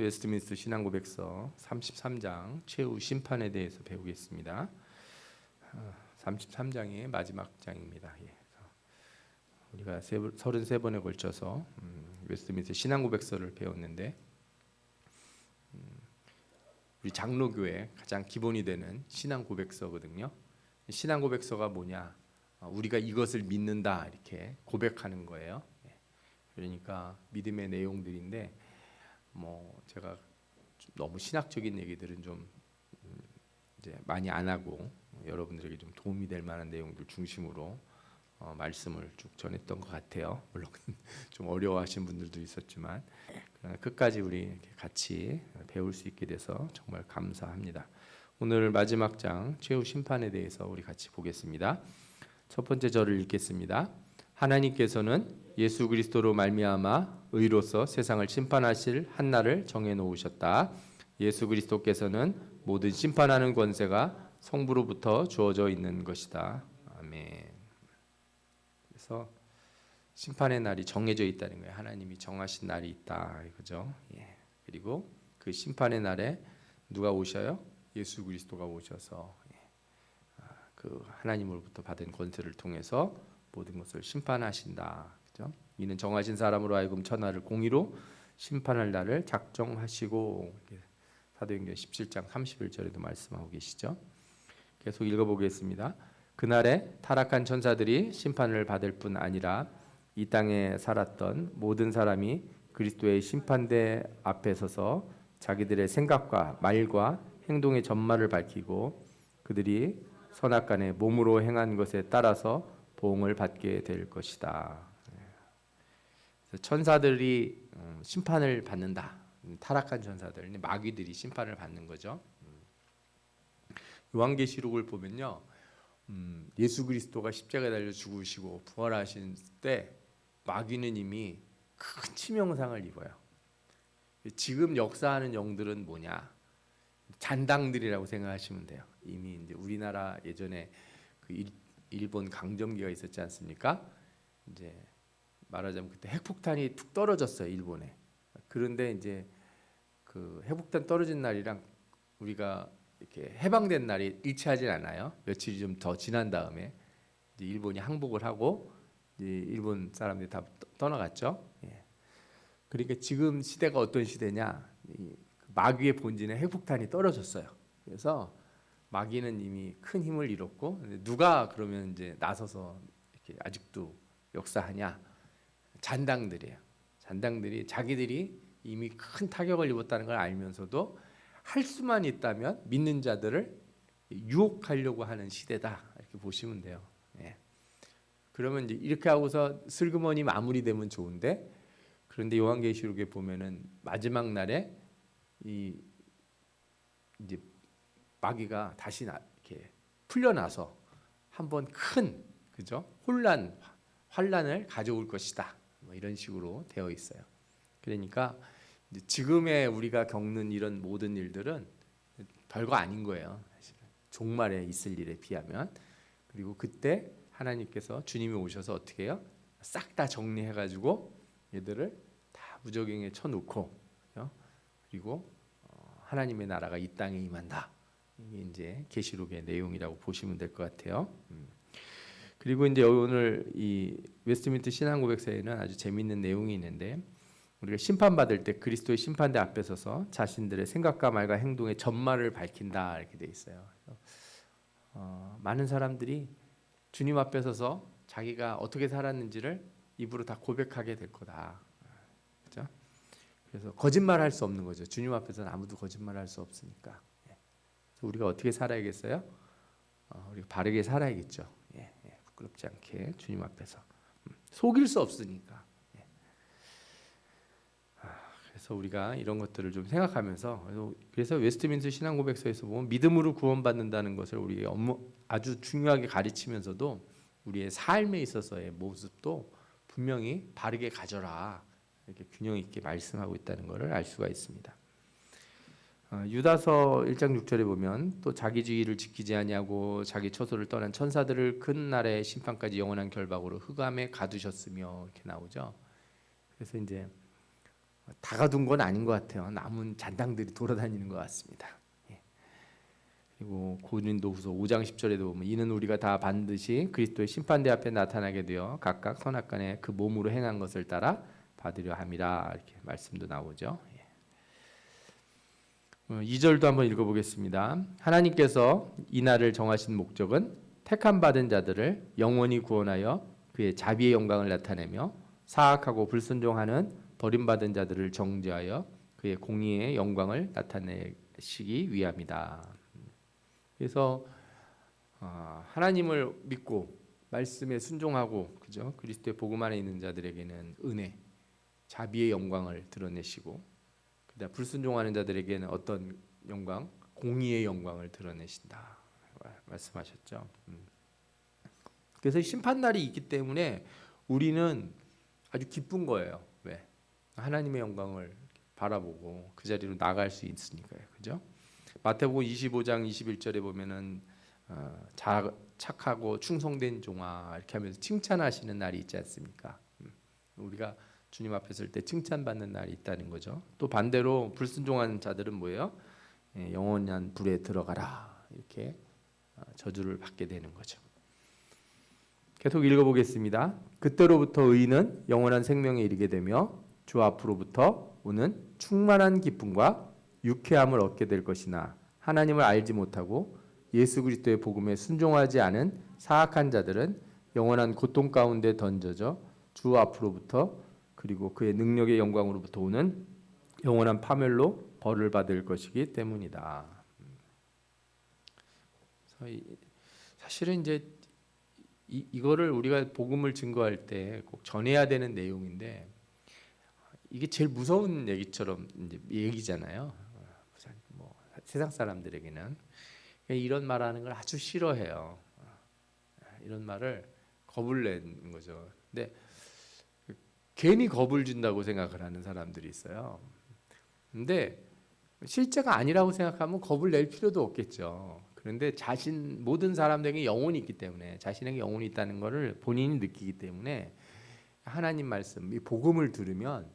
웨스트민스터 신앙고백서 33장 최후 심판에 대해서 배우겠습니다. 33장이 마지막 장입니다. 우리가 33번에 걸쳐서 웨스트민스터 신앙고백서를 배웠는데 우리 장로교회 가장 기본이 되는 신앙고백서거든요. 신앙고백서가 뭐냐? 우리가 이것을 믿는다 이렇게 고백하는 거예요. 그러니까 믿음의 내용들인데 제가 너무 신학적인 얘기들은 좀 이제 많이 안 하고 여러분들에게 좀 도움이 될 만한 내용들 중심으로 말씀을 쭉 전했던 것 같아요. 물론 좀 어려워하신 분들도 있었지만 그러나 끝까지 우리 이렇게 같이 배울 수 있게 돼서 정말 감사합니다. 오늘 마지막 장 최후 심판에 대해서 우리 같이 보겠습니다. 첫 번째 절을 읽겠습니다. 하나님께서는 예수 그리스도로 말미암아 의로서 세상을 심판하실 한 날을 정해 놓으셨다. 예수 그리스도께서는 모든 심판하는 권세가 성부로부터 주어져 있는 것이다. 아멘. 그래서 심판의 날이 정해져 있다는 거예요. 하나님이 정하신 날이 있다 이거죠. 그리고 그 심판의 날에 누가 오셔요? 예수 그리스도가 오셔서 그 하나님으로부터 받은 권세를 통해서 모든 것을 심판하신다. 그죠? 이는 정하신 사람으로 하여금 천하를 공의로 심판할 날을 작정하시고, 사도행전 17장 31절에도 말씀하고 계시죠. 계속 읽어보겠습니다. 그날에 타락한 천사들이 심판을 받을 뿐 아니라 이 땅에 살았던 모든 사람이 그리스도의 심판대 앞에 서서 자기들의 생각과 말과 행동의 전말을 밝히고 그들이 선악간에 몸으로 행한 것에 따라서 보응을 받게 될 것이다. 그래서 천사들이 심판을 받는다. 타락한 천사들, 마귀들이 심판을 받는 거죠. 요한계시록을 보면요, 예수 그리스도가 십자가에 달려 죽으시고 부활하신 때 마귀는 이미 큰 치명상을 입어요. 지금 역사하는 영들은 뭐냐? 잔당들이라고 생각하시면 돼요. 이미 이제 우리나라 예전에 그 일본 강점기가 있었지 않습니까? 이제 말하자면 그때 핵폭탄이 툭 떨어졌어요, 일본에. 그런데 이제 그 핵폭탄 떨어진 날이랑 우리가 이렇게 해방된 날이 일치하진 않아요. 며칠이 좀 더 지난 다음에 이제 일본이 항복을 하고 이제 일본 사람들이 다 떠나갔죠. 그러니까 지금 시대가 어떤 시대냐? 마귀의 본진에 핵폭탄이 떨어졌어요. 그래서 마귀는 이미 큰 힘을 잃었고 누가 그러면 이제 나서서 이렇게 아직도 역사하냐? 잔당들이에요. 잔당들이 자기들이 이미 큰 타격을 입었다는 걸 알면서도 할 수만 있다면 믿는 자들을 유혹하려고 하는 시대다 이렇게 보시면 돼요. 그러면 이제 이렇게 하고서 슬그머니 마무리되면 좋은데 그런데 요한계시록에 보면은 마지막 날에 이 이제 마귀가 다시 이렇게 풀려나서 한번 큰 그죠 환란을 가져올 것이다. 이런 식으로 되어 있어요. 그러니까 이제 지금의 우리가 겪는 이런 모든 일들은 별거 아닌 거예요. 사실은 종말에 있을 일에 비하면. 그리고 그때 하나님께서 주님이 오셔서 어떻게 해요? 싹 다 정리해가지고 얘들을 다 무저갱에 쳐놓고 그리고 하나님의 나라가 이 땅에 임한다. 이게 이제 계시록의 내용이라고 보시면 될 것 같아요. 그리고 이제 오늘 이 웨스트민스터 신앙고백서에는 아주 재미있는 내용이 있는데 우리가 심판받을 때 그리스도의 심판대 앞에 서서 자신들의 생각과 말과 행동의 전말을 밝힌다 이렇게 돼 있어요. 많은 사람들이 주님 앞에 서서 자기가 어떻게 살았는지를 입으로 다 고백하게 될 거다. 그렇죠? 그래서 거짓말할 수 없는 거죠. 주님 앞에서는 아무도 거짓말할 수 없으니까. 그래서 우리가 어떻게 살아야겠어요? 우리가 바르게 살아야겠죠. 부끄럽지 않게 주님 앞에서 속일 수 없으니까. 그래서 우리가 이런 것들을 좀 생각하면서 그래서 웨스트민스터 신앙고백서에서 보면 믿음으로 구원받는다는 것을 우리 아주 중요하게 가르치면서도 우리의 삶에 있어서의 모습도 분명히 바르게 가져라 이렇게 균형 있게 말씀하고 있다는 것을 알 수가 있습니다. 유다서 1장 6절에 보면 또 자기 주의를 지키지 아니하고 자기 처소를 떠난 천사들을 큰 날의 심판까지 영원한 결박으로 흑암에 가두셨으며 이렇게 나오죠. 그래서 이제 다 가둔 건 아닌 것 같아요. 남은 잔당들이 돌아다니는 것 같습니다. 예. 그리고 고린도후서 5장 10절에도 보면 이는 우리가 다 반드시 그리스도의 심판대 앞에 나타나게 되어 각각 선악간에 그 몸으로 행한 것을 따라 받으려 함이라 이렇게 말씀도 나오죠. 2절도 한번 읽어보겠습니다. 하나님께서 이 날을 정하신 목적은 택함 받은 자들을 영원히 구원하여 그의 자비의 영광을 나타내며 사악하고 불순종하는 버림받은 자들을 정죄하여 그의 공의의 영광을 나타내시기 위함이다. 그래서 하나님을 믿고 말씀에 순종하고 그죠? 그리스도의 복음 안에 있는 자들에게는 은혜, 자비의 영광을 드러내시고 그다음 불순종하는 자들에게는 어떤 영광, 공의의 영광을 드러내신다 말씀하셨죠. 그래서 심판 날이 있기 때문에 우리는 아주 기쁜 거예요. 왜? 하나님의 영광을 바라보고 그 자리로 나갈 수 있으니까요. 그죠? 마태복음 25장 21절에 보면은 착하고 충성된 종아 이렇게 하면서 칭찬하시는 날이 있지 않습니까? 우리가 주님 앞에 설 때 칭찬받는 날이 있다는 거죠. 또 반대로 불순종하는 자들은 뭐예요? 영원한 불에 들어가라 이렇게 저주를 받게 되는 거죠. 계속 읽어보겠습니다. 그때로부터 의인은 영원한 생명에 이르게 되며 주 앞으로부터 오는 충만한 기쁨과 유쾌함을 얻게 될 것이나 하나님을 알지 못하고 예수 그리스도의 복음에 순종하지 않은 사악한 자들은 영원한 고통 가운데 던져져 주 앞으로부터 그리고 그의 능력의 영광으로부터 오는 영원한 파멸로 벌을 받을 것이기 때문이다. 사실은 이제 이거를 우리가 복음을 증거할 때 꼭 전해야 되는 내용인데 이게 제일 무서운 얘기처럼 이제 얘기잖아요. 뭐 세상 사람들에게는 이런 말하는 걸 아주 싫어해요. 이런 말을 겁을 내는 거죠. 근데 괜히 겁을 준다고 생각을 하는 사람들이 있어요. 근데 실제가 아니라고 생각하면 겁을 낼 필요도 없겠죠. 그런데 모든 사람들에게 영혼이 있기 때문에 자신에게 영혼이 있다는 것을 본인이 느끼기 때문에 하나님 말씀, 이 복음을 들으면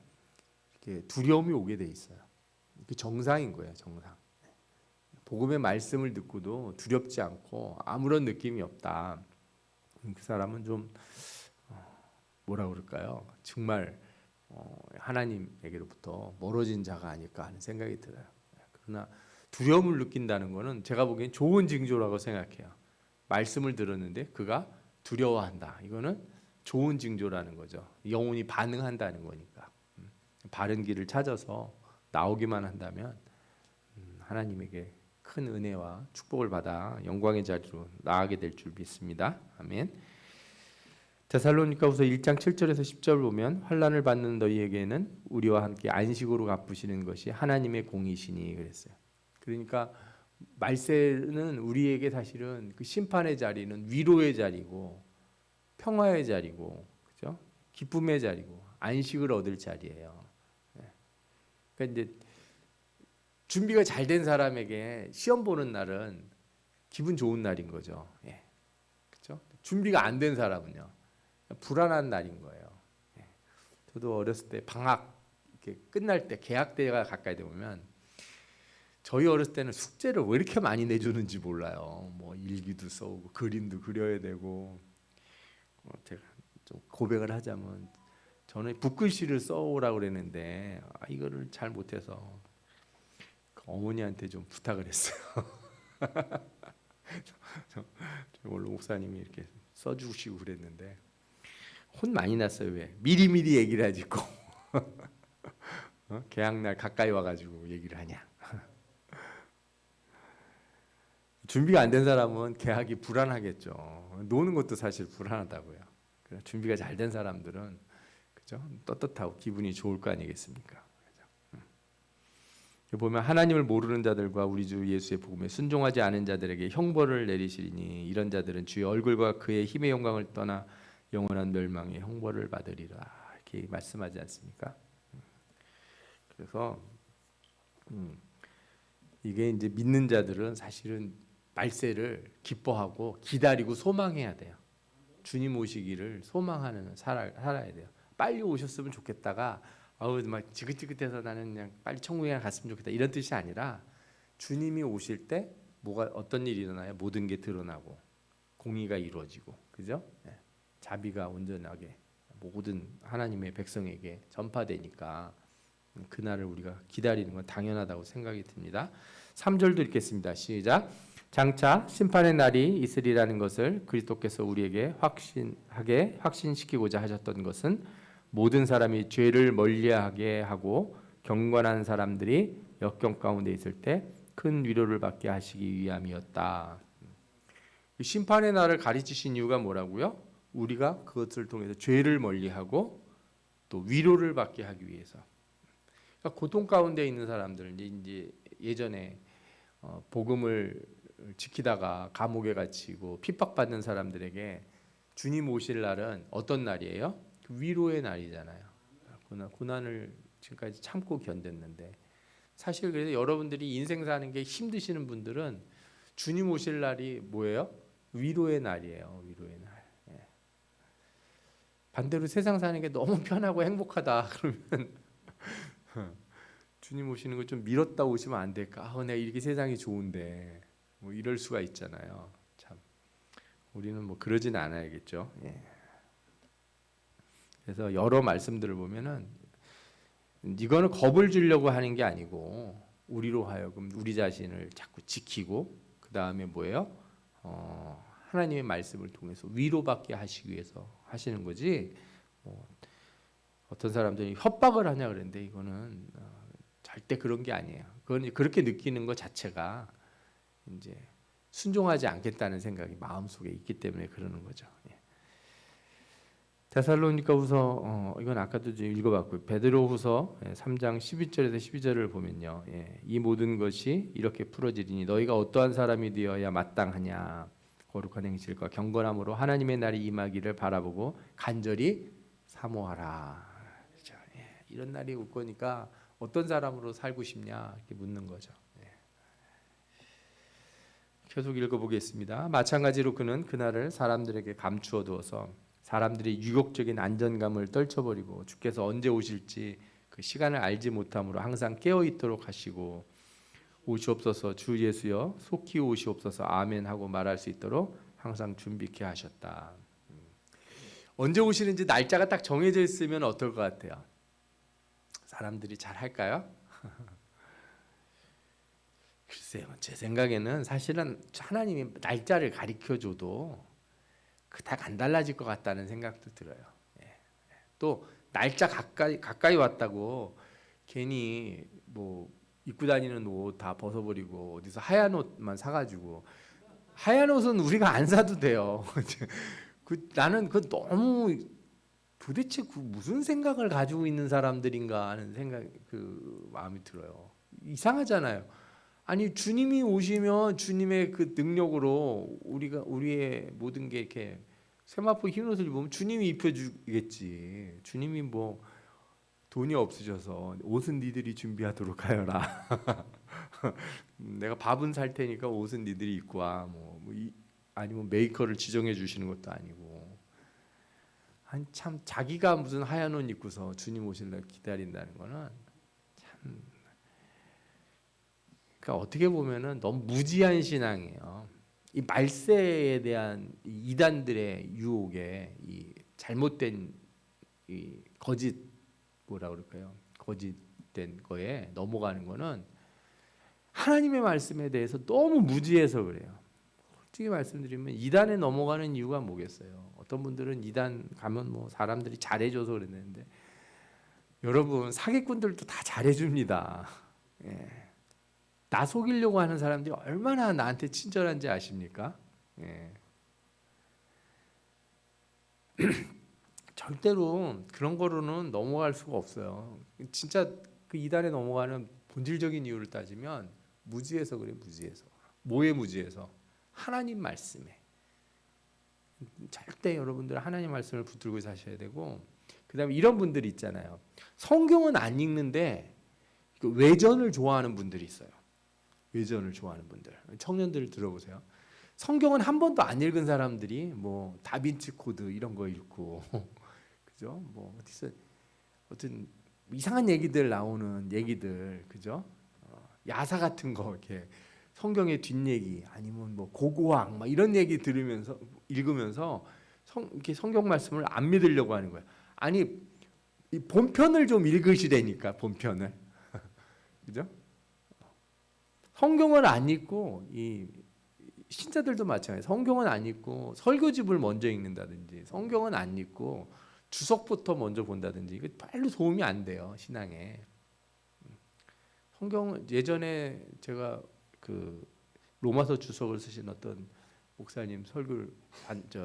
이렇게 두려움이 오게 돼 있어요. 그 정상인 거예요, 정상. 복음의 말씀을 듣고도 두렵지 않고 아무런 느낌이 없다. 그 사람은 좀 뭐라 그럴까요? 정말 하나님에게로부터 멀어진 자가 아닐까 하는 생각이 들어요. 그러나 두려움을 느낀다는 것은 제가 보기엔 좋은 징조라고 생각해요. 말씀을 들었는데 그가 두려워한다. 이거는 좋은 징조라는 거죠. 영혼이 반응한다는 거니까. 바른 길을 찾아서 나오기만 한다면 하나님에게 큰 은혜와 축복을 받아 영광의 자리로 나아가게 될 줄 믿습니다. 아멘. 데살로니가후서 1장 7절에서 10절 보면 환난을 받는 너희에게는 우리와 함께 안식으로 갚으시는 것이 하나님의 공이시니 그랬어요. 그러니까 말세는 우리에게 사실은 그 심판의 자리는 위로의 자리고 평화의 자리고 그죠? 기쁨의 자리고 안식을 얻을 자리예요. 그러니까 이제 준비가 잘 된 사람에게 시험 보는 날은 기분 좋은 날인 거죠. 그렇죠? 준비가 안 된 사람은요 불안한 날인 거예요. 저도 어렸을 때 방학 이렇게 끝날 때 개학 때가 가까이 되면 저희 어렸을 때는 숙제를 왜 이렇게 많이 내주는지 몰라요. 뭐 일기도 써오고 그림도 그려야 되고 제가 좀 고백을 하자면 저는 붓글씨를 써오라고 그랬는데 이거를 잘 못해서 어머니한테 좀 부탁을 했어요. 원로 목사님이 이렇게 써주시고 그랬는데 혼 많이 났어요. 왜? 미리미리 얘기를 하지 고 개학날 가까이 와가지고 얘기를 하냐. 준비가 안 된 사람은 개학이 불안하겠죠. 노는 것도 사실 불안하다고요. 준비가 잘 된 사람들은 그죠? 떳떳하고 기분이 좋을 거 아니겠습니까? 보면 하나님을 모르는 자들과 우리 주 예수의 복음에 순종하지 않은 자들에게 형벌을 내리시리니 이런 자들은 주의 얼굴과 그의 힘의 영광을 떠나 영원한 멸망의 형벌을 받으리라 이렇게 말씀하지 않습니까? 그래서 이게 이제 믿는 자들은 사실은 말세를 기뻐하고 기다리고 소망해야 돼요. 주님 오시기를 소망하는 살아야 돼요. 빨리 오셨으면 좋겠다가 아우 막 지긋지긋해서 나는 그냥 빨리 천국에 갔으면 좋겠다 이런 뜻이 아니라 주님이 오실 때 뭐가 어떤 일이 일어나요? 모든 게 드러나고 공의가 이루어지고 그죠? 예. 자비가 온전하게 모든 하나님의 백성에게 전파되니까 그날을 우리가 기다리는 건 당연하다고 생각이 듭니다. 3절도 읽겠습니다. 시작. 장차 심판의 날이 있으리라는 것을 그리스도께서 우리에게 확신시키고자 하셨던 것은 모든 사람이 죄를 멀리하게 하고 경건한 사람들이 역경 가운데 있을 때 큰 위로를 받게 하시기 위함이었다. 심판의 날을 가르치신 이유가 뭐라고요? 우리가 그것을 통해서 죄를 멀리하고 또 위로를 받게 하기 위해서. 그러니까 고통 가운데 있는 사람들 이제 예전에 복음을 지키다가 감옥에 갇히고 핍박받는 사람들에게 주님 오실 날은 어떤 날이에요? 위로의 날이잖아요. 고난을 지금까지 참고 견뎠는데 사실 그래서 여러분들이 인생 사는 게 힘드시는 분들은 주님 오실 날이 뭐예요? 위로의 날이에요. 위로의 날. 예. 반대로 세상 사는 게 너무 편하고 행복하다 그러면 주님 오시는 거 좀 미뤘다 오시면 안 될까? 내가 이렇게 세상이 좋은데 뭐 이럴 수가 있잖아요. 참 우리는 뭐 그러진 않아야겠죠. 예. 그래서 여러 말씀들을 보면은 이거는 겁을 주려고 하는 게 아니고 우리로 하여금 우리 자신을 자꾸 지키고 그 다음에 뭐예요? 하나님의 말씀을 통해서 위로받게 하시기 위해서 하시는 거지. 어떤 사람들이 협박을 하냐 그랬는데 이거는 절대 그런 게 아니에요. 그건 그렇게 느끼는 것 자체가 이제 순종하지 않겠다는 생각이 마음속에 있기 때문에 그러는 거죠. 예. 데살로니가후서 이건 아까도 좀 읽어봤고요. 베드로후서 3장 11절에서 12절을 보면요, 이 모든 것이 이렇게 풀어지리니 너희가 어떠한 사람이 되어야 마땅하냐 거룩한 행실과 경건함으로 하나님의 날이 임하기를 바라보고 간절히 사모하라. 그렇죠? 이런 날이 올 거니까 어떤 사람으로 살고 싶냐 이렇게 묻는 거죠. 계속 읽어보겠습니다. 마찬가지로 그는 그날을 사람들에게 감추어 두어서 사람들이 유혹적인 안전감을 떨쳐버리고 주께서 언제 오실지 그 시간을 알지 못함으로 항상 깨어 있도록 하시고 오시옵소서 주 예수여 속히 오시옵소서 아멘 하고 말할 수 있도록 항상 준비케 하셨다. 언제 오시는지 날짜가 딱 정해져 있으면 어떨 것 같아요? 사람들이 잘 할까요? 글쎄요, 제 생각에는 사실은 하나님이 날짜를 가리켜줘도 그닥 안 달라질 것 같다는 생각도 들어요. 또 날짜 가까이 왔다고 괜히 뭐 입고 다니는 옷 다 벗어버리고 어디서 하얀 옷만 사가지고 하얀 옷은 우리가 안 사도 돼요. 나는 그 너무 도대체 무슨 생각을 가지고 있는 사람들인가 하는 생각 그 마음이 들어요. 이상하잖아요. 아니 주님이 오시면 주님의 그 능력으로 우리의 모든 게 이렇게 세마포 흰 옷을 입으면 주님이 입혀주겠지. 주님이 뭐 돈이 없으셔서 옷은 니들이 준비하도록 하여라. 내가 밥은 살 테니까 옷은 니들이 입고 와. 아니면 메이커를 지정해 주시는 것도 아니고. 아니 참 자기가 무슨 하얀 옷 입고서 주님 오실 날 기다린다는 거는 참. 그러니까 어떻게 보면은 너무 무지한 신앙이에요. 이 말세에 대한 이단들의 유혹에 이 잘못된 이 거짓 뭐라 그럴까요? 거짓된 거에 넘어가는 거는 하나님의 말씀에 대해서 너무 무지해서 그래요. 솔직히 말씀드리면 이단에 넘어가는 이유가 뭐겠어요? 어떤 분들은 이단 가면 뭐 사람들이 잘해줘서 그랬는데 여러분 사기꾼들도 다 잘해줍니다. 예. 나 속이려고 하는 사람들이 얼마나 나한테 친절한지 아십니까? 예. 절대로 그런 거로는 넘어갈 수가 없어요. 진짜 그 이단에 넘어가는 본질적인 이유를 따지면 무지해서 그래, 무지해서. 뭐에 무지해서? 하나님 말씀에. 절대 여러분들 하나님 말씀을 붙들고 사셔야 되고, 그다음에 이런 분들이 있잖아요. 성경은 안 읽는데 외전을 좋아하는 분들이 있어요. 외전을 좋아하는 분들. 청년들 들어보세요. 성경은 한 번도 안 읽은 사람들이 뭐 다빈치 코드 이런 거 읽고 그죠? 뭐 어디서 어떤 이상한 얘기들 나오는 얘기들, 그죠? 야사 같은 거 이렇게 성경의 뒷얘기 아니면 뭐 고고학 막 이런 얘기 들으면서 읽으면서 이렇게 성경 말씀을 안 믿으려고 하는 거예요. 아니 이 본편을 좀 읽으시라니까 본편을 그죠? 성경을 안 읽고 이 신자들도 마찬가지예요. 성경은 안 읽고 설교집을 먼저 읽는다든지 성경은 안 읽고 주석부터 먼저 본다든지 이거 별로 도움이 안 돼요 신앙에. 성경 예전에 제가 그 로마서 주석을 쓰신 어떤 목사님 설교를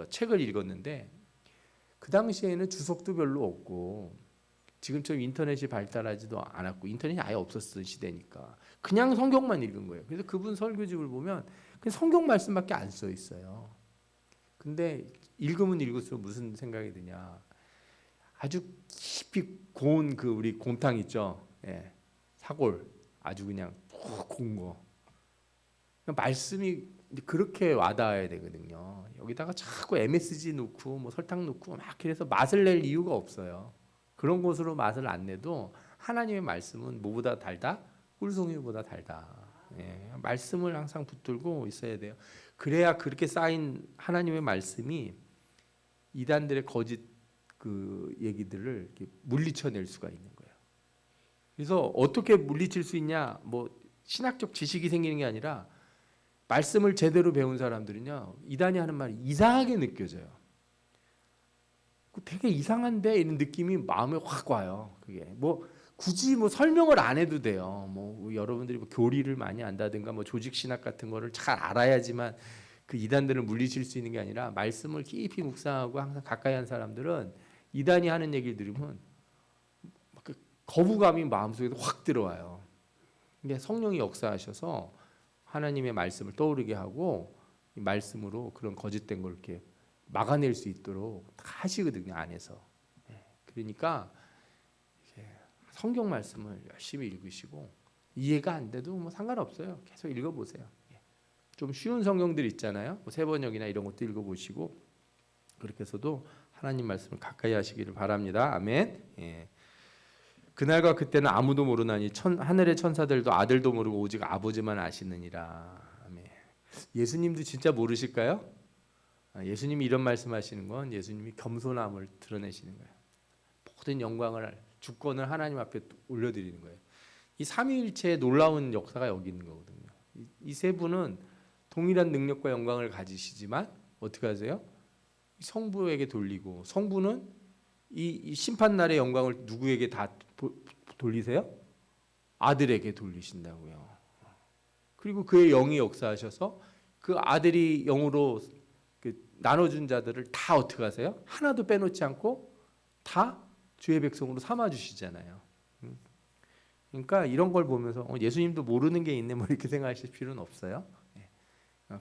책을 읽었는데 그 당시에는 주석도 별로 없고 지금처럼 인터넷이 발달하지도 않았고 인터넷이 아예 없었던 시대니까 그냥 성경만 읽은 거예요. 그래서 그분 설교집을 보면 그냥 성경 말씀밖에 안 써 있어요. 근데 읽으면 읽을수록 무슨 생각이 드냐? 아주 깊이 고운 그 우리 곰탕 있죠. 예, 사골 아주 그냥 푹 고운 거. 말씀이 그렇게 와닿아야 되거든요. 여기다가 자꾸 MSG 넣고 뭐 설탕 넣고 막 그래서 맛을 낼 이유가 없어요. 그런 것으로 맛을 안 내도 하나님의 말씀은 뭐보다 달다? 꿀송이보다 달다. 예, 말씀을 항상 붙들고 있어야 돼요. 그래야 그렇게 쌓인 하나님의 말씀이 이단들의 거짓 그 얘기들을 이렇게 물리쳐낼 수가 있는 거예요. 그래서 어떻게 물리칠 수 있냐? 뭐 신학적 지식이 생기는 게 아니라 말씀을 제대로 배운 사람들은요 이단이 하는 말이 이상하게 느껴져요. 되게 이상한데 이런 느낌이 마음에 확 와요. 그게 뭐 굳이 뭐 설명을 안 해도 돼요. 뭐 여러분들이 뭐 교리를 많이 안다든가 뭐 조직 신학 같은 거를 잘 알아야지만 그 이단들을 물리칠 수 있는 게 아니라 말씀을 깊이 묵상하고 항상 가까이 한 사람들은 이단이 하는 얘기를 들으면 그 거부감이 마음속에 확 들어와요. 근데 성령이 역사하셔서 하나님의 말씀을 떠오르게 하고 이 말씀으로 그런 거짓된 걸 이렇게 막아낼 수 있도록 하시거든요 안에서. 그러니까 성경 말씀을 열심히 읽으시고 이해가 안 돼도 뭐 상관없어요. 계속 읽어보세요. 좀 쉬운 성경들 있잖아요. 뭐 세번역이나 이런 것도 읽어보시고 그렇게 해서도 하나님 말씀을 가까이 하시기를 바랍니다. 아멘. 그날과 그때는 아무도 모르나니 하늘의 천사들도 아들도 모르고 오직 아버지만 아시느니라. 아멘. 예수님도 진짜 모르실까요? 예수님이 이런 말씀하시는 건 예수님이 겸손함을 드러내시는 거예요. 모든 영광을 주권을 하나님 앞에 올려드리는 거예요. 이 삼위일체의 놀라운 역사가 여기 있는 거거든요. 이 세 분은 동일한 능력과 영광을 가지시지만 어떻게 하세요? 성부에게 돌리고 성부는 이 심판날의 영광을 누구에게 다 돌리세요? 아들에게 돌리신다고요. 그리고 그의 영이 역사하셔서 그 아들이 영으로 나눠준 자들을 다 어떻게 하세요? 하나도 빼놓지 않고 다 주의 백성으로 삼아주시잖아요. 그러니까 이런 걸 보면서 예수님도 모르는 게 있네 뭐 이렇게 생각하실 필요는 없어요.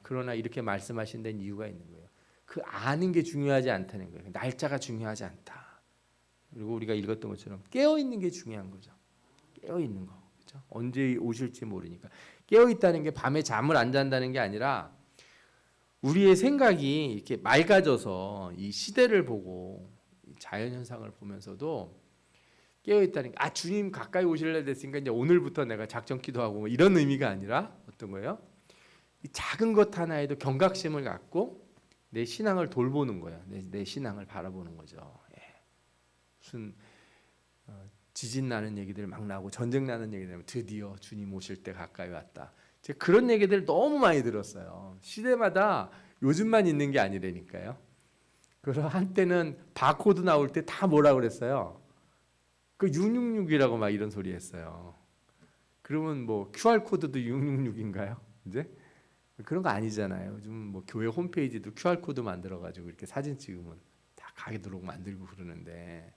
그러나 이렇게 말씀하신 데는 이유가 있는 거예요. 그 아는 게 중요하지 않다는 거예요. 날짜가 중요하지 않다. 그리고 우리가 읽었던 것처럼 깨어 있는 게 중요한 거죠. 깨어 있는 거, 그렇죠? 언제 오실지 모르니까 깨어 있다는 게 밤에 잠을 안 잔다는 게 아니라 우리의 생각이 이렇게 맑아져서 이 시대를 보고 자연 현상을 보면서도 깨어 있다는 게 주님 가까이 오실래 됐으니까 이제 오늘부터 내가 작전 기도하고 뭐 이런 의미가 아니라 어떤 거예요? 이 작은 것 하나에도 경각심을 갖고 내 신앙을 돌보는 거예요. 내 신앙을 바라보는 거죠. 무슨 지진 나는 얘기들 막 나고 전쟁 나는 얘기들 하면 드디어 주님 오실 때 가까이 왔다. 제가 그런 얘기들 너무 많이 들었어요. 시대마다 요즘만 있는 게 아니라니까요. 그래서 한때는 바코드 나올 때 다 뭐라 그랬어요? 그 666이라고 막 이런 소리 했어요. 그러면 뭐 QR 코드도 666인가요? 이제 그런 거 아니잖아요. 요즘 뭐 교회 홈페이지도 QR 코드 만들어 가지고 이렇게 사진 찍으면 다 가게 들어오고 만들고 그러는데,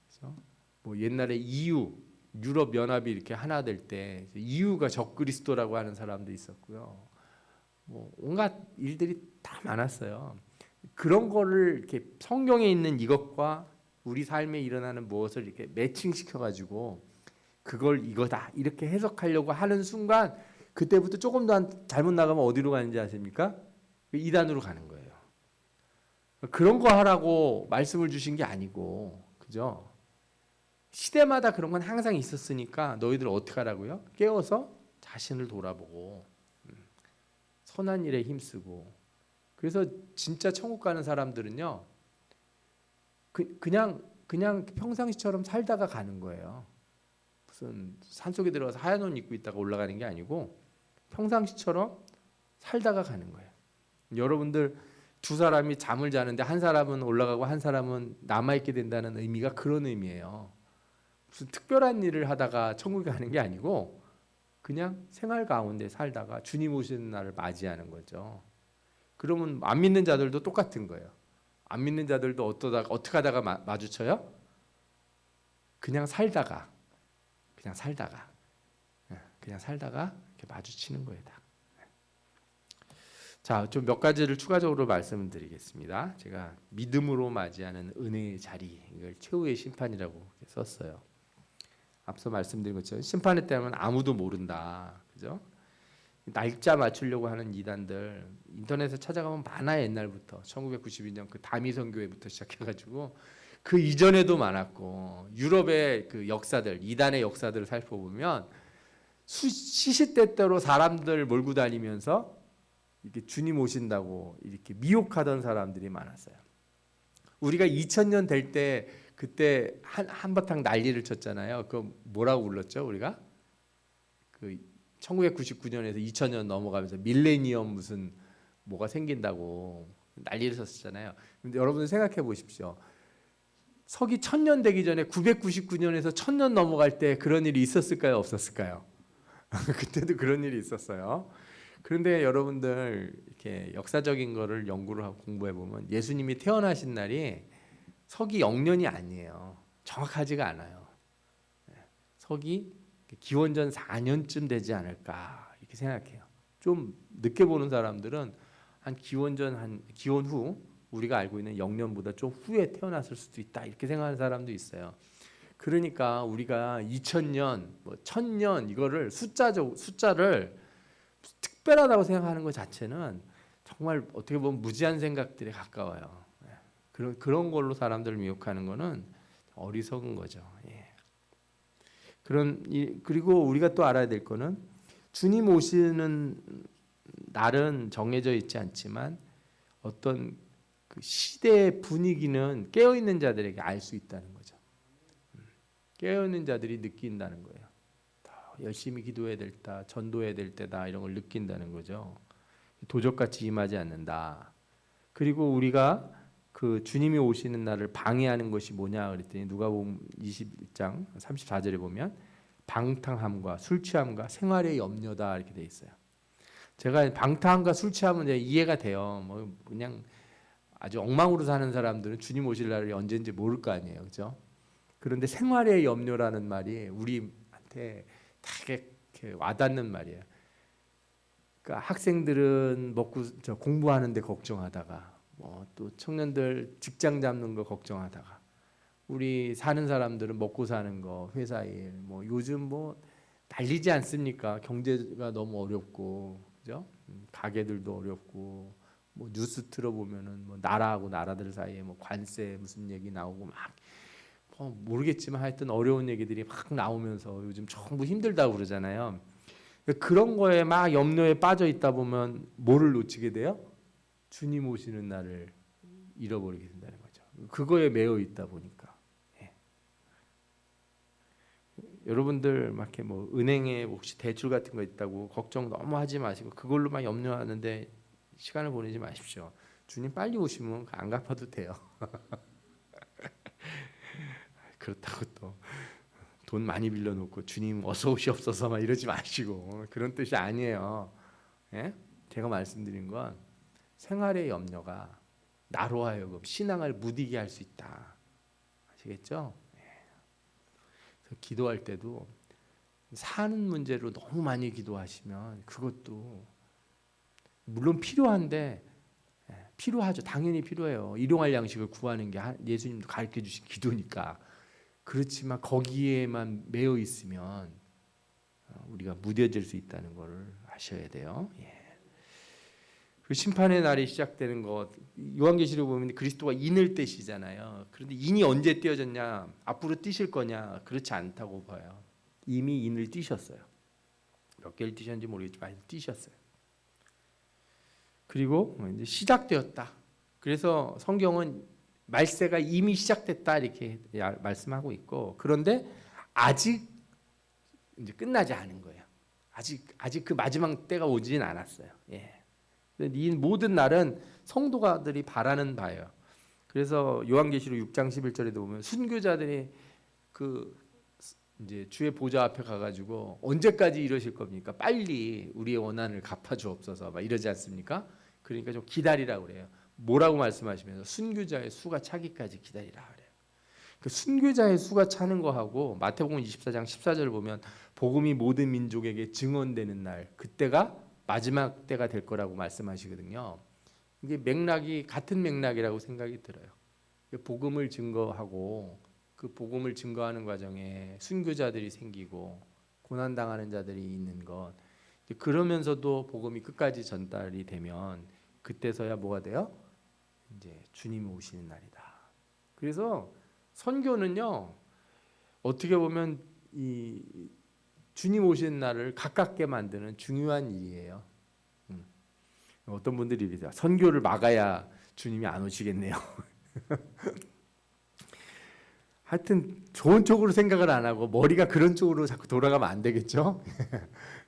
그래서 뭐 옛날에 EU 유럽 연합이 이렇게 하나 될 때 EU가 적그리스도라고 하는 사람도 있었고요. 뭐 온갖 일들이 다 많았어요. 그런 거를 이렇게 성경에 있는 이것과 우리 삶에 일어나는 무엇을 이렇게 매칭시켜 가지고 그걸 이거다 이렇게 해석하려고 하는 순간 그때부터 조금 더 잘못 나가면 어디로 가는지 아십니까? 이단으로 가는 거예요. 그런 거 하라고 말씀을 주신 게 아니고, 그죠? 시대마다 그런 건 항상 있었으니까 너희들 어떻게 하라고요? 깨워서 자신을 돌아보고 선한 일에 힘쓰고. 그래서 진짜 천국 가는 사람들은요, 그냥 평상시처럼 살다가 가는 거예요. 무슨 산속에 들어가서 하얀 옷 입고 있다가 올라가는 게 아니고 평상시처럼 살다가 가는 거예요. 여러분들 두 사람이 잠을 자는데 한 사람은 올라가고 한 사람은 남아있게 된다는 의미가 그런 의미예요. 무슨 특별한 일을 하다가 천국에 가는 게 아니고 그냥 생활 가운데 살다가 주님 오시는 날을 맞이하는 거죠. 그러면 안 믿는 자들도 똑같은 거예요. 안 믿는 자들도 어떻게 하다가 마주쳐요? 그냥 살다가 이렇게 마주치는 거예요. 다. 자, 좀 몇 가지를 추가적으로 말씀을 드리겠습니다. 제가 믿음으로 맞이하는 은혜의 자리, 이걸 최후의 심판이라고 썼어요. 앞서 말씀드린 것처럼 심판의 때는 아무도 모른다, 그죠? 날짜 맞추려고 하는 이단들 인터넷에 찾아가면 많아요. 옛날부터 1992년 그 다미선교회부터 시작해가지고 그 이전에도 많았고, 유럽의 그 역사들, 이단의 역사들을 살펴보면 시시때때로 사람들 몰고 다니면서 이렇게 주님 오신다고 이렇게 미혹하던 사람들이 많았어요. 우리가 2000년 될 때 그때 한바탕 난리를 쳤잖아요. 그 뭐라고 불렀죠? 우리가 그 1999년에서 2000년 넘어가면서 밀레니엄 무슨 뭐가 생긴다고 난리를 쳤었잖아요. 근데 여러분 생각해 보십시오. 서기 1000년 되기 전에 999년에서 1000년 넘어갈 때 그런 일이 있었을까요? 없었을까요? 그때도 그런 일이 있었어요. 그런데 여러분들 이렇게 역사적인 거를 연구를 하고 공부해 보면 예수님이 태어나신 날이 서기 0년이 아니에요. 정확하지가 않아요. 서기 기원전 4년쯤 되지 않을까 이렇게 생각해요. 좀 늦게 보는 사람들은 기원 후 우리가 알고 있는 0년보다 좀 후에 태어났을 수도 있다 이렇게 생각하는 사람도 있어요. 그러니까 우리가 2000년, 뭐 1000년 이거를 숫자를 특별하다고 생각하는 것 자체는 정말 어떻게 보면 무지한 생각들에 가까워요. 그런 걸로 사람들을 미혹하는 거는 어리석은 거죠. 예. 그리고 우리가 또 알아야 될 거는 주님 오시는 날은 정해져 있지 않지만 어떤 그 시대의 분위기는 깨어 있는 자들에게 알 수 있다는 거죠. 깨어 있는 자들이 느낀다는 거예요. 더 열심히 기도해야 될 때다, 전도해야 될 때다 이런 걸 느낀다는 거죠. 도적같이 임하지 않는다. 그리고 우리가 그 주님이 오시는 날을 방해하는 것이 뭐냐 그랬더니 누가복음 21장 34절에 보면 방탕함과 술 취함과 생활의 염려다 이렇게 돼 있어요. 제가 방탕함과 술 취함은 이해가 돼요. 뭐 그냥 아주 엉망으로 사는 사람들은 주님 오실 날이 언제인지 모를 거 아니에요, 그렇죠? 그런데 생활의 염려라는 말이 우리한테 되게 와닿는 말이에요. 그러니까 학생들은 공부하는데 걱정하다가 또 청년들 직장 잡는 거 걱정하다가 우리 사는 사람들은 먹고 사는 거, 회사 일, 뭐 요즘 뭐 난리지 않습니까? 경제가 너무 어렵고, 그죠? 가게들도 어렵고, 뭐 뉴스 틀어보면은 뭐 나라하고 나라들 사이에 뭐 관세 무슨 얘기 나오고 막 모르겠지만 하여튼 어려운 얘기들이 막 나오면서 요즘 전부 힘들다고 그러잖아요. 그런 거에 막 염려에 빠져 있다 보면 뭐를 놓치게 돼요? 주님 오시는 날을 잃어버리게 된다는 거죠. 그거에 매여 있다 보니까. 예. 여러분들 막 이렇게 뭐 은행에 혹시 대출 같은 거 있다고 걱정 너무 하지 마시고 그걸로 막 염려하는데 시간을 보내지 마십시오. 주님 빨리 오시면 안 갚아도 돼요. 그렇다고 또 돈 많이 빌려놓고 주님 어서 오시옵소서 막 이러지 마시고 그런 뜻이 아니에요. 예? 제가 말씀드린 건 생활의 염려가 나로 하여금 신앙을 무디게 할 수 있다. 아시겠죠? 예. 그래서 기도할 때도 사는 문제로 너무 많이 기도하시면 그것도 물론 필요한데 필요하죠. 당연히 필요해요. 일용할 양식을 구하는 게 예수님도 가르쳐 주신 기도니까. 그렇지만 거기에만 매여 있으면 우리가 무뎌질 수 있다는 것을 아셔야 돼요. 예. 그 심판의 날이 시작되는 것, 요한계시록 보면 그리스도가 인을 떼시잖아요. 그런데 인이 언제 떼어졌냐? 앞으로 떼실 거냐? 그렇지 않다고 봐요. 이미 인을 떼셨어요. 몇 개를 떼셨는지 모르겠지만 떼셨어요. 그리고 이제 시작되었다. 그래서 성경은 말세가 이미 시작됐다 이렇게 말씀하고 있고, 그런데 아직 이제 끝나지 않은 거예요. 아직 그 마지막 때가 오진 않았어요. 예. 이 모든 날은 성도가들이 바라는 바예요. 그래서 요한계시록 6장 11절에도 보면 순교자들이 그 이제 주의 보좌 앞에 가가지고 언제까지 이러실 겁니까? 빨리 우리의 원한을 갚아주옵소서 막 이러지 않습니까? 그러니까 좀 기다리라고 그래요. 뭐라고 말씀하시면서 순교자의 수가 차기까지 기다리라 그래요. 그 순교자의 수가 차는 거하고 마태복음 24장 14절 보면 복음이 모든 민족에게 증언되는 날, 그때가 마지막 때가 될 거라고 말씀하시거든요. 이게 맥락이 같은 맥락이라고 생각이 들어요. 복음을 증거하고 그 복음을 증거하는 과정에 순교자들이 생기고 고난 당하는 자들이 있는 것, 그러면서도 복음이 끝까지 전달이 되면 그때서야 뭐가 돼요? 이제 주님이 오시는 날이다. 그래서 선교는요, 어떻게 보면 이 주님 오시는 날을 가깝게 만드는 중요한 일이에요. 어떤 분들이 이러세요. 선교를 막아야 주님이 안 오시겠네요. 하여튼 좋은 쪽으로 생각을 안 하고 머리가 그런 쪽으로 자꾸 돌아가면 안 되겠죠.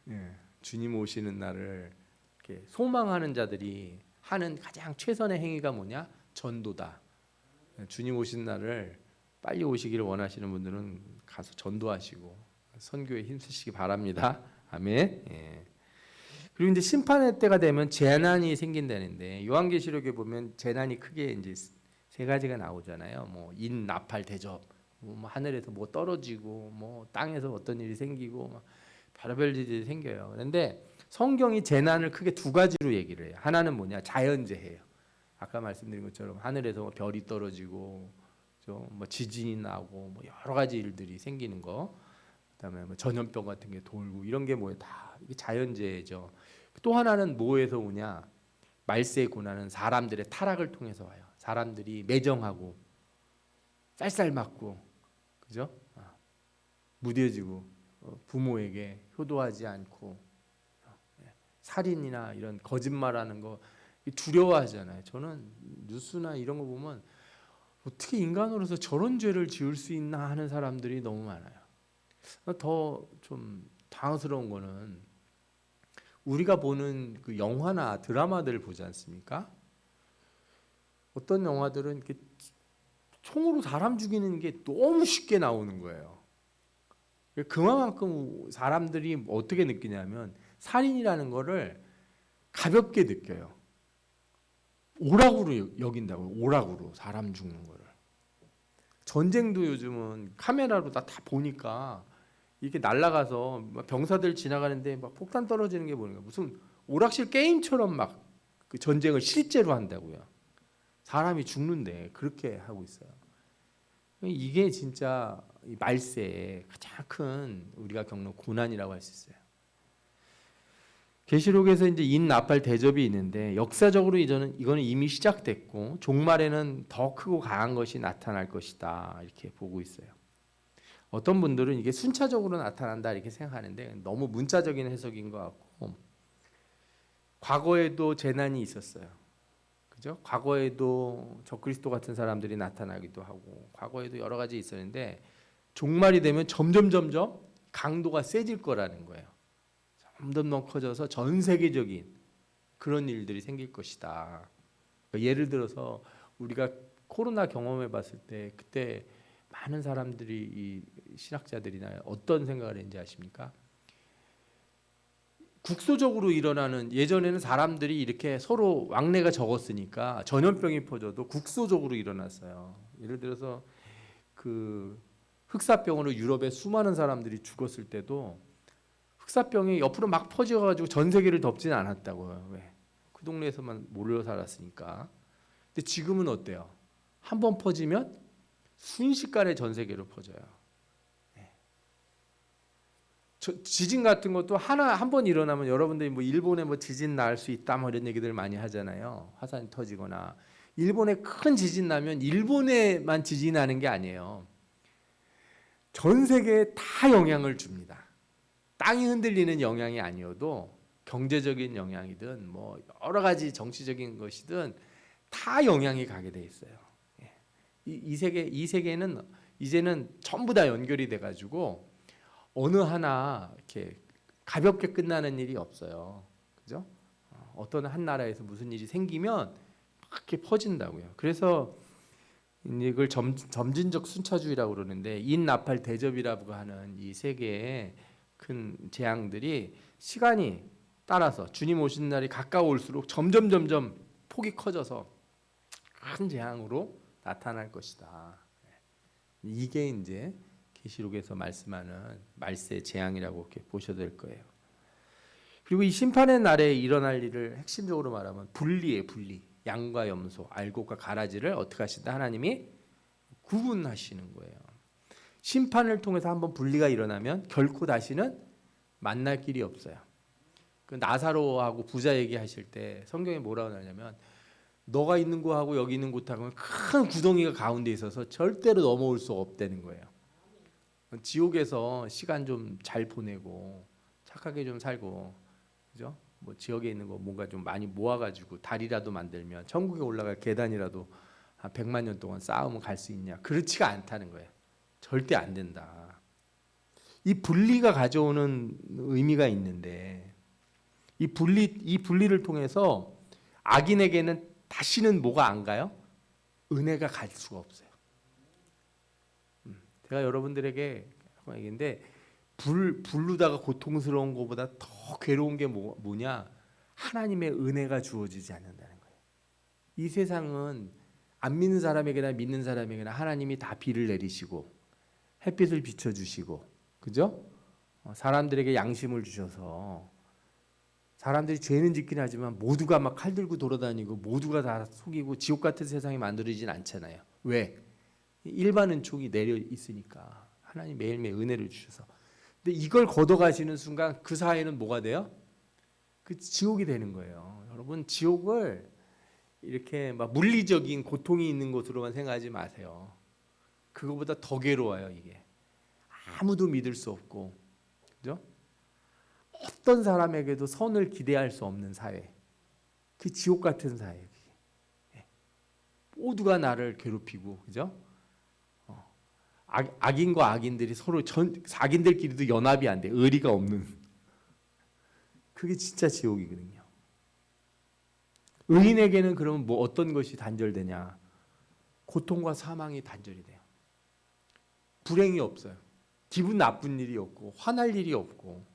예, 주님 오시는 날을 이렇게 소망하는 자들이 하는 가장 최선의 행위가 뭐냐? 전도다. 주님 오시는 날을 빨리 오시기를 원하시는 분들은 가서 전도하시고 선교에 힘쓰시기 바랍니다. 아멘. 예. 그리고 이제 심판의 때가 되면 재난이 생긴다는데 요한계시록에 보면 재난이 크게 이제 세 가지가 나오잖아요. 뭐 인나팔 대접, 뭐 하늘에서 뭐 떨어지고, 뭐 땅에서 어떤 일이 생기고, 막 별의별 일이 생겨요. 그런데 성경이 재난을 크게 두 가지로 얘기를 해요. 하나는 뭐냐? 자연재해예요. 아까 말씀드린 것처럼 하늘에서 뭐 별이 떨어지고, 뭐 지진이 나고, 뭐 여러 가지 일들이 생기는 거. 그다음에 뭐 전염병 같은 게 돌고 이런 게 뭐예요? 다 이게 자연재해죠. 또 하나는 뭐에서 오냐? 말세의 고난은 사람들의 타락을 통해서 와요. 사람들이 매정하고 쌀쌀맞고, 그죠? 무뎌지고 부모에게 효도하지 않고 살인이나 이런 거짓말하는 거 두려워하잖아요. 저는 뉴스나 이런 거 보면 어떻게 인간으로서 저런 죄를 지을 수 있나 하는 사람들이 너무 많아요. 더 좀 당황스러운 거는 우리가 보는 그 영화나 드라마들을 보지 않습니까? 어떤 영화들은 이렇게 총으로 사람 죽이는 게 너무 쉽게 나오는 거예요. 그만큼 사람들이 어떻게 느끼냐면 살인이라는 거를 가볍게 느껴요. 오락으로 여긴다고요. 오락으로 사람 죽는 거를. 전쟁도 요즘은 카메라로 다 보니까 이렇게 날아가서 병사들 지나가는데 막 폭탄 떨어지는 게 뭐냐, 무슨 오락실 게임처럼 막 그 전쟁을 실제로 한다고요. 사람이 죽는데 그렇게 하고 있어요. 이게 진짜 말세의 가장 큰 우리가 겪는 고난이라고 할 수 있어요. 계시록에서 이제 인나팔 대접이 있는데 역사적으로 이거는 이미 시작됐고 종말에는 더 크고 강한 것이 나타날 것이다 이렇게 보고 있어요. 어떤 분들은 이게 순차적으로 나타난다 이렇게 생각하는데 너무 문자적인 해석인 것 같고, 과거에도 재난이 있었어요. 그죠? 과거에도 적그리스도 같은 사람들이 나타나기도 하고 과거에도 여러 가지 있었는데 종말이 되면 점점 강도가 세질 거라는 거예요. 점점 더 커져서 전 세계적인 그런 일들이 생길 것이다. 그러니까 예를 들어서 우리가 코로나 경험해 봤을 때 그때 많은 사람들이 이 신학자들이나 어떤 생각을 했는지 아십니까? 국소적으로 일어나는, 예전에는 사람들이 이렇게 서로 왕래가 적었으니까 전염병이 퍼져도 국소적으로 일어났어요. 예를 들어서 그 흑사병으로 유럽에 수많은 사람들이 죽었을 때도 흑사병이 옆으로 막 퍼져가지고 전 세계를 덮지는 않았다고요. 왜? 그 동네에서만 몰려 살았으니까. 근데 지금은 어때요? 한 번 퍼지면 순식간에 전 세계로 퍼져요. 지진 같은 것도 한 번 일어나면 여러분들이 뭐 일본에 뭐 지진 날 수 있다 뭐 이런 얘기들 많이 하잖아요. 화산이 터지거나 일본에 큰 지진 나면 일본에만 지진이 나는 게 아니에요. 전 세계에 다 영향을 줍니다. 땅이 흔들리는 영향이 아니어도 경제적인 영향이든 뭐 여러 가지 정치적인 것이든 다 영향이 가게 돼 있어요. 이 세계는 이제는 전부 다 연결이 돼 가지고 어느 하나 이렇게 가볍게 끝나는 일이 없어요. 그죠? 어떤 한 나라에서 무슨 일이 생기면 막 이렇게 퍼진다고요. 그래서 이걸 점진적 순차주의라고 그러는데 인나팔 대접이라고 하는 이 세계의 큰 재앙들이 시간이 따라서 주님 오신 날이 가까울수록 점점 폭이 커져서 큰 재앙으로 나타날 것이다. 이게 이제 계시록에서 말씀하는 말세 재앙이라고 이렇게 보셔도 될 거예요. 그리고 이 심판의 날에 일어날 일을 핵심적으로 말하면 분리예요. 분리. 양과 염소, 알곡과 가라지를 어떻게 하신다? 하나님이 구분하시는 거예요. 심판을 통해서 한번 분리가 일어나면 결코 다시는 만날 길이 없어요. 그 나사로하고 부자 얘기하실 때 성경에 뭐라고 나냐면 너가 있는 곳하고 여기 있는 곳하고는 큰 구덩이가 가운데 있어서 절대로 넘어올 수 없다는 거예요. 지옥에서 시간 좀 잘 보내고 착하게 좀 살고, 그죠? 뭐 지역에 있는 거 뭔가 좀 많이 모아가지고 다리라도 만들면 천국에 올라갈 계단이라도 한 100만 년 동안 쌓으면 갈 수 있냐? 그렇지가 않다는 거예요. 절대 안 된다. 이 분리가 가져오는 의미가 있는데 이 분리를 통해서 악인에게는 다시는 뭐가 안 가요? 은혜가 갈 수가 없어요. 제가 여러분들에게 얘기인데 불르다가 고통스러운 것보다 더 괴로운 게 뭐냐? 하나님의 은혜가 주어지지 않는다는 거예요. 이 세상은 안 믿는 사람에게나 믿는 사람에게나 하나님이 다 비를 내리시고 햇빛을 비춰주시고, 그죠? 사람들에게 양심을 주셔서 사람들이 죄는 짓긴 하지만 모두가 막 칼 들고 돌아다니고 모두가 다 속이고 지옥 같은 세상이 만들어지진 않잖아요. 왜? 일반 은총이 내려 있으니까 하나님 매일매일 은혜를 주셔서. 근데 이걸 걷어가시는 순간 그 사회는 뭐가 돼요? 그 지옥이 되는 거예요. 여러분, 지옥을 이렇게 막 물리적인 고통이 있는 곳으로만 생각하지 마세요. 그거보다 더 괴로워요. 이게 아무도 믿을 수 없고, 그죠? 어떤 사람에게도 선을 기대할 수 없는 사회, 그 지옥 같은 사회. 모두가 나를 괴롭히고, 그죠? 악인과 악인들이 서로 악인들끼리도 연합이 안 돼. 의리가 없는. 그게 진짜 지옥이거든요. 의인에게는 그러면 뭐 어떤 것이 단절되냐? 고통과 사망이 단절이 돼요. 불행이 없어요. 기분 나쁜 일이 없고 화날 일이 없고,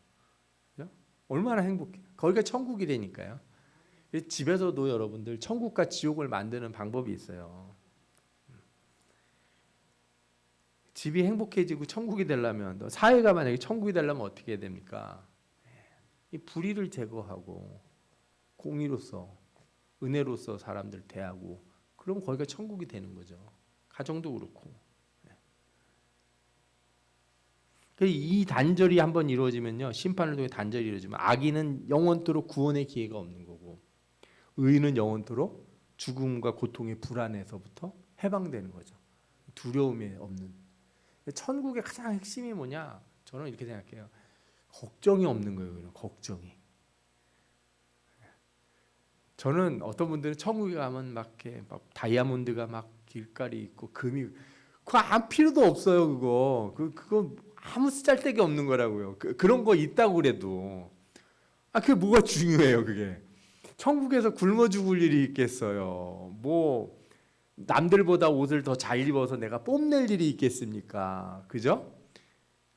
그죠? 얼마나 행복해. 거기가 천국이 되니까요. 집에서도 여러분들 천국과 지옥을 만드는 방법이 있어요. 집이 행복해지고 천국이 되려면, 사회가 만약에 천국이 되려면 어떻게 해야 됩니까? 이 불의를 제거하고 공의로서 은혜로서 사람들 대하고, 그럼 거기가 천국이 되는 거죠. 가정도 그렇고. 이 단절이 한번 이루어지면요, 심판을 통해 단절이 이루어지면 악인은 영원토록 구원의 기회가 없는 거고 의인은 영원토록 죽음과 고통의 불안에서부터 해방되는 거죠. 두려움이 없는. 천국의 가장 핵심이 뭐냐? 저는 이렇게 생각해요. 걱정이 없는 거예요. 걱정이. 저는 어떤 분들은 천국에 가면 막 이렇게 막 다이아몬드가 막 길가리 있고 금이, 그거 아무 필요도 없어요. 그거 아무 쓰잘데기 없는 거라고요. 그런 거 있다고 그래도 그게 뭐가 중요해요. 그게 천국에서 굶어 죽을 일이 있겠어요. 뭐 남들보다 옷을 더 잘 입어서 내가 뽐낼 일이 있겠습니까? 그죠?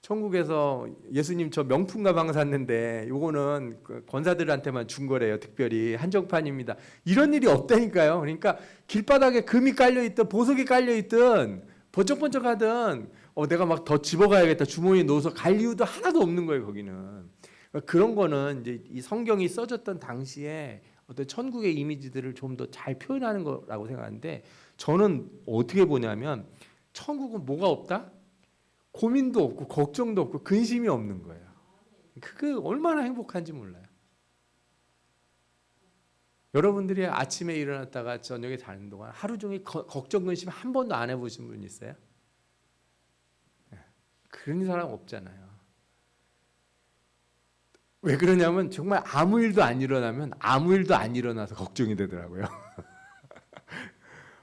천국에서 예수님 저 명품 가방 샀는데 요거는 권사들한테만 준 거래요. 특별히 한정판입니다. 이런 일이 없다니까요. 그러니까 길바닥에 금이 깔려있든 보석이 깔려있든 번쩍번쩍하든 내가 막 더 집어가야겠다 주머니에 넣어서 갈 이유도 하나도 없는 거예요. 거기는. 그런 거는 이제 이 성경이 써졌던 당시에 어떤 천국의 이미지들을 좀 더 잘 표현하는 거라고 생각하는데, 저는 어떻게 보냐면 천국은 뭐가 없다? 고민도 없고 걱정도 없고 근심이 없는 거예요. 그게 얼마나 행복한지 몰라요. 여러분들이 아침에 일어났다가 저녁에 자는 동안 하루 종일 걱정 근심 한 번도 안 해보신 분 있어요? 그런 사람 없잖아요. 왜 그러냐면 정말 아무 일도 안 일어나면 아무 일도 안 일어나서 걱정이 되더라고요.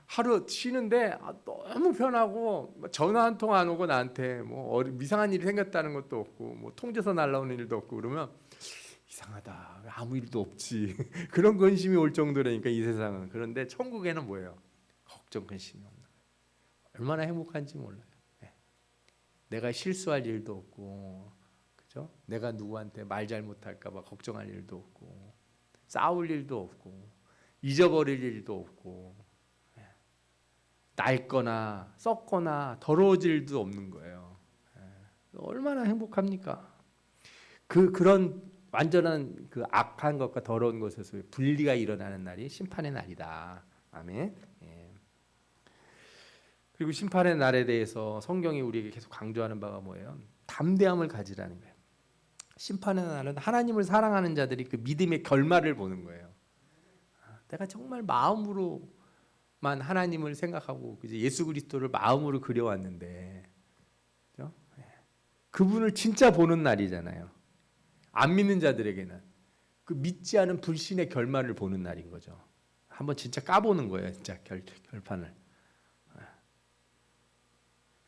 하루 쉬는데 너무 편하고 전화 한 통 안 오고 나한테 뭐 이상한 일이 생겼다는 것도 없고 뭐 통제서 날라오는 일도 없고 그러면 이상하다. 왜 아무 일도 없지. 그런 근심이 올 정도라니까 이 세상은. 그런데 천국에는 뭐예요? 걱정 근심이 없는 거예요. 얼마나 행복한지 몰라요. 네. 내가 실수할 일도 없고, 그죠? 내가 누구한테 말 잘못할까 봐 걱정할 일도 없고, 싸울 일도 없고, 잊어버릴 일도 없고, 네. 낡거나 썩거나 더러워질 일도 없는 거예요. 네. 얼마나 행복합니까? 그런 완전한 그 악한 것과 더러운 것에서 분리가 일어나는 날이 심판의 날이다. 아멘. 예. 그리고 심판의 날에 대해서 성경이 우리에게 계속 강조하는 바가 뭐예요? 담대함을 가지라는 거예요. 심판의 날은 하나님을 사랑하는 자들이 그 믿음의 결말을 보는 거예요. 내가 정말 마음으로만 하나님을 생각하고 예수 그리스도를 마음으로 그려왔는데, 그죠? 그분을 진짜 보는 날이잖아요. 안 믿는 자들에게는 그 믿지 않은 불신의 결말을 보는 날인 거죠. 한번 진짜 까보는 거예요, 진짜 결판을.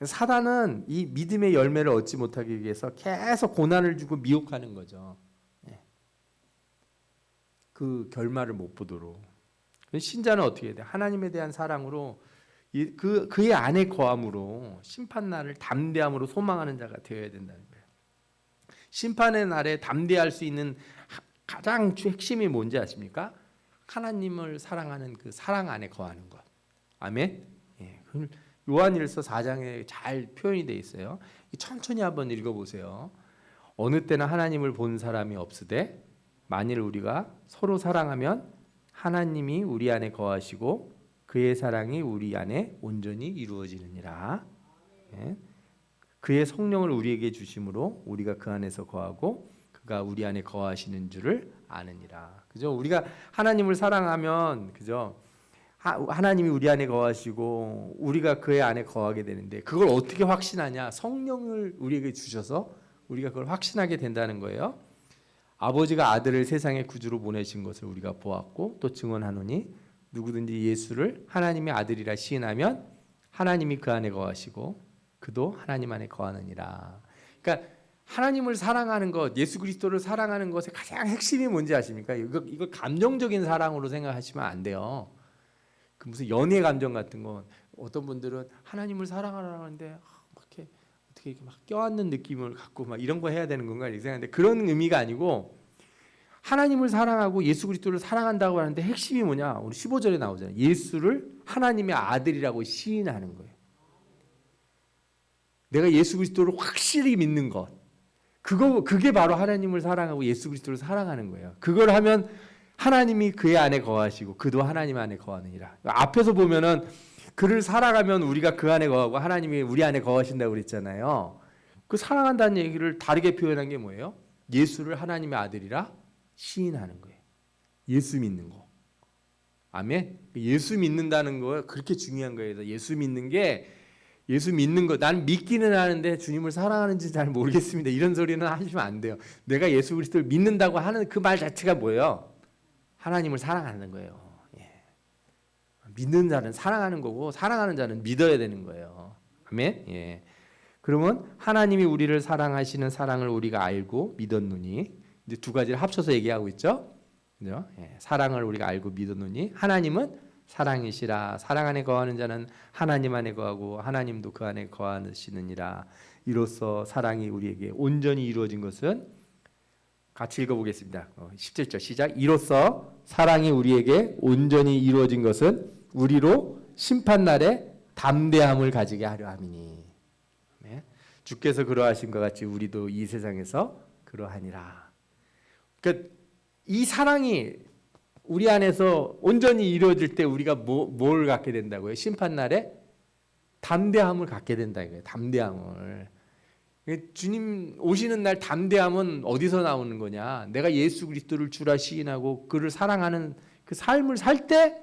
사단은 이 믿음의 열매를 얻지 못하기 위해서 계속 고난을 주고 미혹하는 거죠. 그 결말을 못 보도록. 신자는 어떻게 해야 돼? 하나님에 대한 사랑으로 그의 안에 거함으로 심판날을 담대함으로 소망하는 자가 되어야 된다는 거예요. 심판의 날에 담대할 수 있는 가장 핵심이 뭔지 아십니까? 하나님을 사랑하는 그 사랑 안에 거하는 것. 아멘. 예, 요한일서 4장에 잘 표현이 되어 있어요. 천천히 한번 읽어보세요. 어느 때나 하나님을 본 사람이 없으되 만일 우리가 서로 사랑하면 하나님이 우리 안에 거하시고 그의 사랑이 우리 안에 온전히 이루어지느니라. 예. 그의 성령을 우리에게 주심으로 우리가 그 안에서 거하고 그가 우리 안에 거하시는 줄을 아느니라. 그죠? 우리가 하나님을 사랑하면, 그죠? 하나님이 우리 안에 거하시고 우리가 그의 안에 거하게 되는데, 그걸 어떻게 확신하냐? 성령을 우리에게 주셔서 우리가 그걸 확신하게 된다는 거예요. 아버지가 아들을 세상의 구주로 보내신 것을 우리가 보았고 또 증언하노니 누구든지 예수를 하나님의 아들이라 시인하면 하나님이 그 안에 거하시고 그도 하나님 안에 거하느니라. 그러니까 하나님을 사랑하는 것, 예수 그리스도를 사랑하는 것의 가장 핵심이 뭔지 아십니까? 이거 감정적인 사랑으로 생각하시면 안 돼요. 그 무슨 연애 감정 같은 건 어떤 분들은 하나님을 사랑하라는데 어떻게 이렇게 막 껴안는 느낌을 갖고 막 이런 거 해야 되는 건가 이렇게 생각하는데, 그런 의미가 아니고 하나님을 사랑하고 예수 그리스도를 사랑한다고 하는데 핵심이 뭐냐? 우리 15절에 나오잖아요. 예수를 하나님의 아들이라고 시인하는 거예요. 내가 예수 그리스도를 확실히 믿는 것, 그게 바로 하나님을 사랑하고 예수 그리스도를 사랑하는 거예요. 그걸 하면 하나님이 그의 안에 거하시고 그도 하나님 안에 거하느니라. 앞에서 보면은 그를 사랑하면 우리가 그 안에 거하고 하나님이 우리 안에 거하신다고 그랬잖아요. 그 사랑한다는 얘기를 다르게 표현한 게 뭐예요? 예수를 하나님의 아들이라 시인하는 거예요. 예수 믿는 거. 아멘. 예수 믿는다는 거 그렇게 중요한 거예요. 예수 믿는 거, 난 믿기는 하는데 주님을 사랑하는지 잘 모르겠습니다. 이런 소리는 하시면 안 돼요. 내가 예수 그리스도를 믿는다고 하는 그 말 자체가 뭐예요? 하나님을 사랑하는 거예요. 예. 믿는 자는 사랑하는 거고 사랑하는 자는 믿어야 되는 거예요. 아멘. 예. 그러면 하나님이 우리를 사랑하시는 사랑을 우리가 알고 믿었노니, 이제 두 가지를 합쳐서 얘기하고 있죠. 그죠? 예. 사랑을 우리가 알고 믿었노니 하나님은 사랑이시라. 사랑 안에 거하는 자는 하나님 안에 거하고 하나님도 그 안에 거하시느니라. 이로써 사랑이 우리에게 온전히 이루어진 것은, 같이 읽어보겠습니다. 17절 시작. 이로써 사랑이 우리에게 온전히 이루어진 것은 우리로 심판날에 담대함을 가지게 하려 함이니. 네. 주께서 그러하신 것 같이 우리도 이 세상에서 그러하니라. 그러니까 이 사랑이 우리 안에서 온전히 이루어질 때 우리가 뭘 갖게 된다고요? 심판날에 담대함을 갖게 된다 이거예요. 담대함을. 주님 오시는 날 담대함은 어디서 나오는 거냐? 내가 예수 그리스도를 주라 시인하고 그를 사랑하는 그 삶을 살 때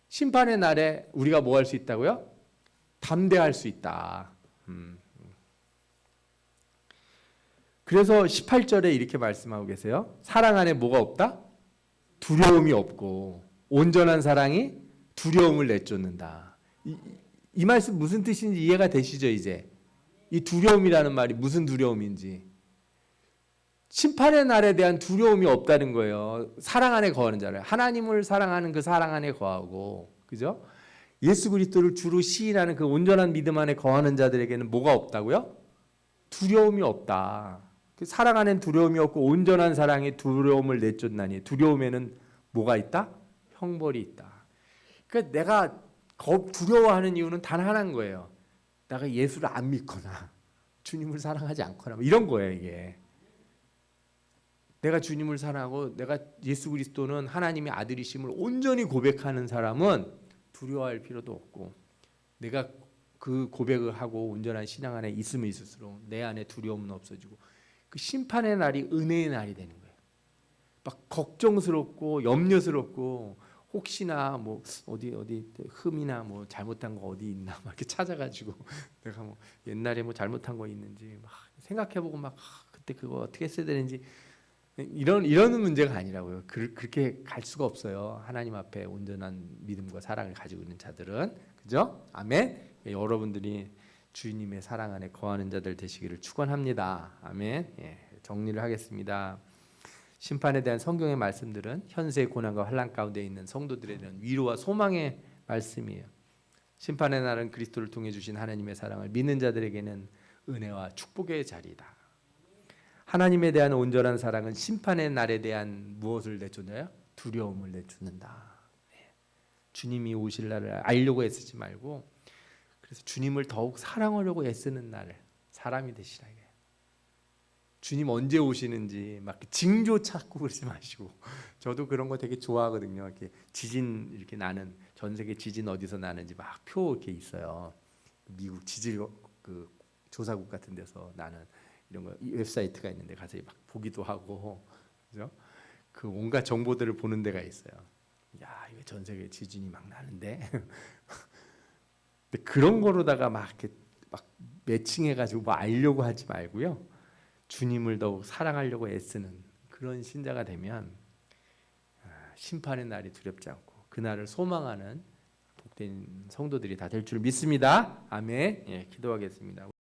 심판의 날에 우리가 뭐 할 수 있다고요? 담대할 수 있다. 그래서 18절에 이렇게 말씀하고 계세요. 사랑 안에 뭐가 없다? 두려움이 없고 온전한 사랑이 두려움을 내쫓는다. 이 말씀 무슨 뜻인지 이해가 되시죠 이제? 이 두려움이라는 말이 무슨 두려움인지. 심판의 날에 대한 두려움이 없다는 거예요. 사랑 안에 거하는 자를. 하나님을 사랑하는 그 사랑 안에 거하고, 그죠? 예수 그리스도를 주로 시인하는 그 온전한 믿음 안에 거하는 자들에게는 뭐가 없다고요? 두려움이 없다. 그 사랑 안엔 두려움이 없고 온전한 사랑이 두려움을 내쫓나니. 두려움에는 뭐가 있다? 형벌이 있다. 그러니까 내가 두려워하는 이유는 단 하나인 거예요. 내가 예수를 안 믿거나 주님을 사랑하지 않거나 뭐 이런 거예요 이게. 내가 주님을 사랑하고 내가 예수 그리스도는 하나님의 아들이심을 온전히 고백하는 사람은 두려워할 필요도 없고, 내가 그 고백을 하고 온전한 신앙 안에 있으면 있을수록 내 안에 두려움은 없어지고 그 심판의 날이 은혜의 날이 되는 거예요. 막 걱정스럽고 염려스럽고 혹시나 뭐 어디 흠이나 뭐 잘못한 거 어디 있나 막 이렇게 찾아가지고 내가 뭐 옛날에 뭐 잘못한 거 있는지 막 생각해보고 막 그때 그거 어떻게 했어야 되는지 이런 문제가 아니라고요. 그렇게 갈 수가 없어요. 하나님 앞에 온전한 믿음과 사랑을 가지고 있는 자들은, 그죠? 아멘. 여러분들이 주님의 사랑 안에 거하는 자들 되시기를 축원합니다. 아멘. 예, 정리를 하겠습니다. 심판에 대한 성경의 말씀들은 현세의 고난과 환난 가운데 있는 성도들에 대한 위로와 소망의 말씀이에요. 심판의 날은 그리스도를 통해 주신 하나님의 사랑을 믿는 자들에게는 은혜와 축복의 자리다. 하나님에 대한 온전한 사랑은 심판의 날에 대한 무엇을 내쫓나요? 두려움을 내쫓는다. 주님이 오실 날을 알려고 애쓰지 말고, 그래서 주님을 더욱 사랑하려고 애쓰는 날을 사람이 되시라. 주님 언제 오시는지 막 징조 찾고 그러지 마시고. 저도 그런 거 되게 좋아하거든요. 이렇게 지진 이렇게 나는, 전 세계 지진 어디서 나는지 막 표 이렇게 있어요. 미국 지질 그 조사국 같은 데서 나는 이런 거 웹사이트가 있는데 가서 막 보기도 하고, 그죠? 그 온갖 정보들을 보는 데가 있어요. 야, 이거 전 세계 지진이 막 나는데. 근데 그런 거로다가 막 이렇게 막 매칭해가지고 뭐 알려고 하지 말고요. 주님을 더욱 사랑하려고 애쓰는 그런 신자가 되면 심판의 날이 두렵지 않고 그날을 소망하는 복된 성도들이 다 될 줄 믿습니다. 아멘. 예, 기도하겠습니다.